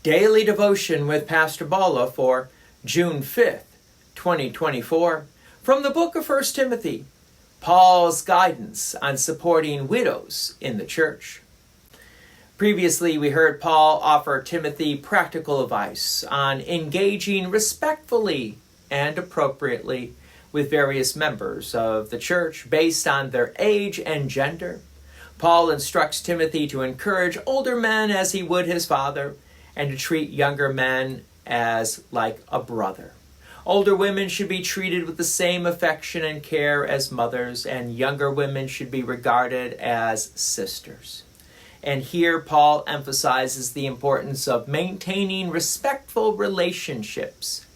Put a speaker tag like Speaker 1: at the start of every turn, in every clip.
Speaker 1: Daily Devotion with Pastor Balla for June 5th, 2024, from the book of 1 Timothy, Paul's guidance on supporting widows in the church. Previously, we heard Paul offer Timothy practical advice on engaging respectfully and appropriately with various members of the church based on their age and gender. Paul instructs Timothy to encourage older men as he would his father, and to treat younger men as like a brother. Older women should be treated with the same affection and care as mothers, and younger women should be regarded as sisters. And here Paul emphasizes the importance of maintaining respectful relationships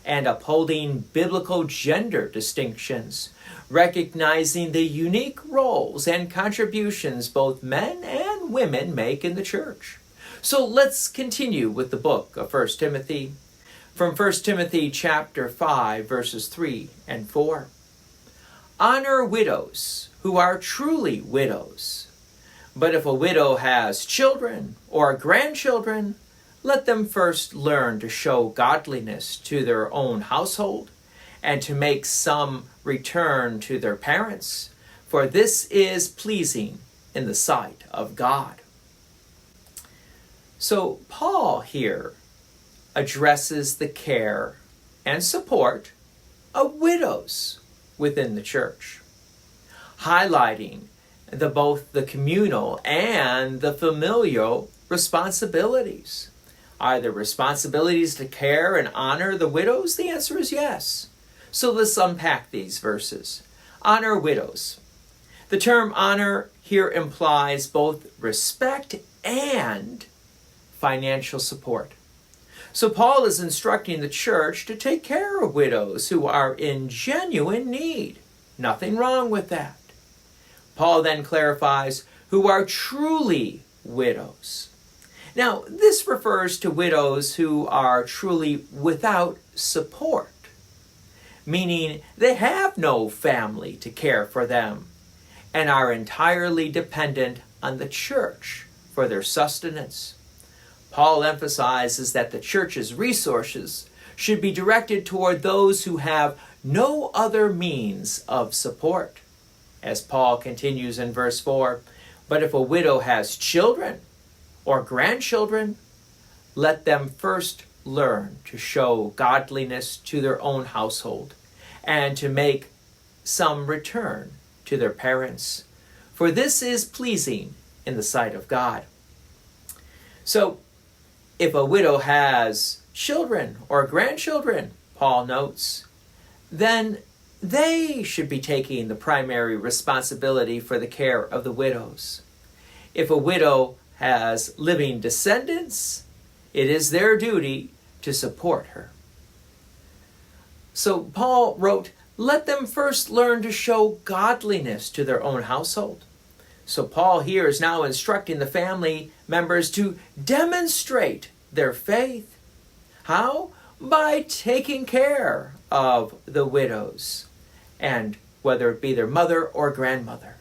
Speaker 1: and upholding biblical gender distinctions, recognizing the unique roles and contributions both men and women make in the church. So let's continue with the book of 1 Timothy, from 1 Timothy chapter 5, verses 3 and 4. Honor widows who are truly widows. But if a widow has children or grandchildren, let them first learn to show godliness to their own household and to make some return to their parents, for this is pleasing in the sight of God. So Paul here addresses the care and support of widows within the church, highlighting both the communal and the familial responsibilities. Are there responsibilities to care and honor the widows? The answer is yes. So let's unpack these verses. Honor widows. The term honor here implies both respect and financial support. So Paul is instructing the church to take care of widows who are in genuine need. Nothing wrong with that. Paul then clarifies who are truly widows. Now, this refers to widows who are truly without support, meaning they have no family to care for them and are entirely dependent on the church for their sustenance. Paul emphasizes that the church's resources should be directed toward those who have no other means of support. As Paul continues in verse 4, but if a widow has children or grandchildren, let them first learn to show godliness to their own household and to make some return to their parents, for this is pleasing in the sight of God. So, if a widow has children or grandchildren, Paul notes, then they should be taking the primary responsibility for the care of the widows. If a widow has living descendants, it is their duty to support her. So Paul wrote, let them first learn to show godliness to their own household. So Paul here is now instructing the family members to demonstrate their faith. How? By taking care of the widows, and whether it be their mother or grandmother.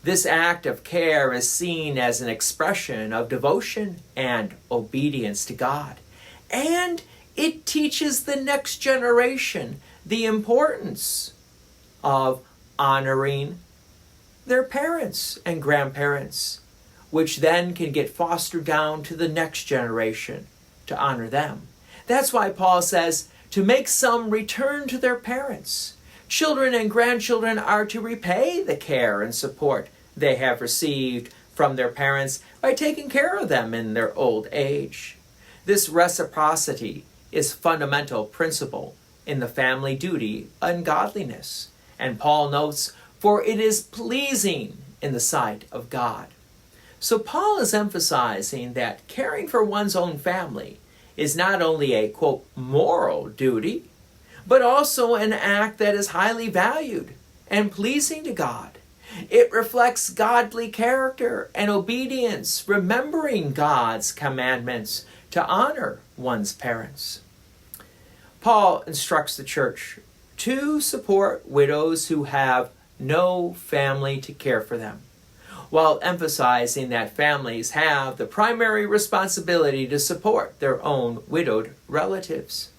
Speaker 1: This act of care is seen as an expression of devotion and obedience to God. And it teaches the next generation the importance of honoring their parents and grandparents, which then can get fostered down to the next generation to honor them. That's why Paul says to make some return to their parents. Children and grandchildren are to repay the care and support they have received from their parents by taking care of them in their old age. This reciprocity is fundamental principle in the family duty and godliness. And Paul notes, for it is pleasing in the sight of God. So Paul is emphasizing that caring for one's own family is not only a, quote, moral duty, but also an act that is highly valued and pleasing to God. It reflects godly character and obedience, remembering God's commandments to honor one's parents. Paul instructs the church to support widows who have no family to care for them. while emphasizing that families have the primary responsibility to support their own widowed relatives.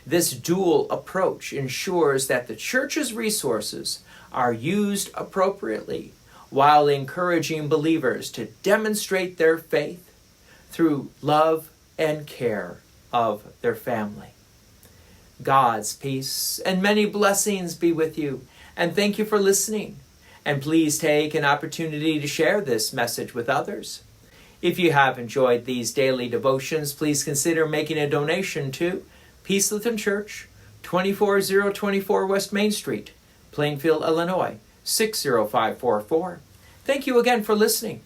Speaker 1: This dual approach ensures that the church's resources are used appropriately while encouraging believers to demonstrate their faith through love and care of their family. God's peace and many blessings be with you, and thank you for listening. And please take an opportunity to share this message with others. If you have enjoyed these daily devotions, please consider making a donation to Peace Lutheran Church, 24024 West Main Street, Plainfield, Illinois, 60544. Thank you again for listening.